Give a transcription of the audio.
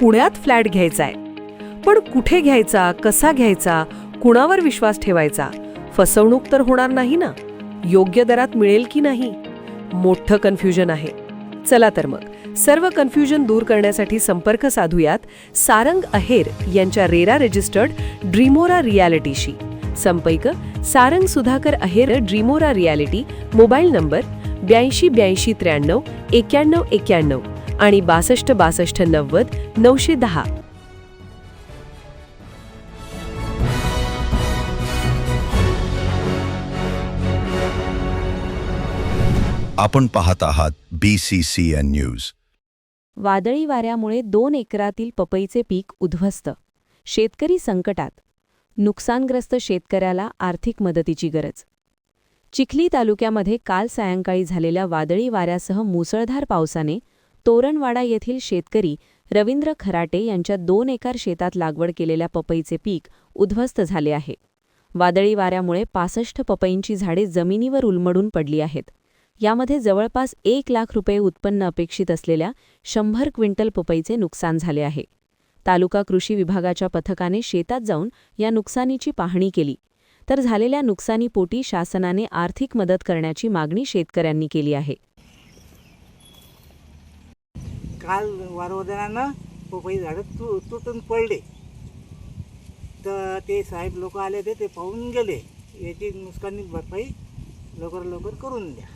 पुण्यात फ्लॅट घ्यायचा आहे. पण कुठे घ्यायचा, कसा घ्यायचा, कुणावर विश्वास ठेवायचा? फसवणूक तर होणार नाही ना? योग्य दरात मिळेल की नाही? मोठं कन्फ्युजन आहे. चला तर मग सर्व कन्फ्युजन दूर करण्यासाठी संपर्क साधूयात सारंग अहेर यांच्या रेरा रजिस्टर्ड ड्रीमोरा रियालिटीशी. संपर्क सारंग सुधाकर अहेर, ड्रीमोरा रियालिटी. मोबाईल नंबर 82 83 91 91 आणि 62 62 90 910. आपण पाहत आहात BCCN न्यूज. वादळी वाऱ्यामुळे 2 एकरातील पपईचे पीक उद्ध्वस्त. शेतकरी संकटात. नुकसानग्रस्त शेतकऱ्याला आर्थिक मदतीची गरज. चिखली तालुक्यामध्ये काल सायंकाळी झालेल्या वादळी वाऱ्यासह मुसळधार पावसाने तोरणवाडा येथील शेतकरी रवींद्र खराटे यांच्या 2 एकर शेतात लागवड केलेल्या पपईचे पीक उद्ध्वस्त झाले आहे. वादळी वाऱ्यामुळे 65 पपईंची झाडे जमिनीवर उलमडून पडली आहेत. यामध्ये जवळपास 1 लाख रुपये उत्पन्न अपेक्षित असलेल्या 100 क्विंटल पपईचे नुकसान झाले आहे. तालुका कृषी विभागाच्या पथकाने शेतात जाऊन या नुकसानीची पाहणी केली. तर झालेल्या नुकसानीपोटी शासनाने आर्थिक मदत करण्याची मागणी शेतकऱ्यांनी केली आहे. काल वारवदनानं पपई झाडं तुटून पडले, तर ते साहेब लोक आले ते पाहून गेले. याची नुकसानी भरपाई लवकर करून द्या.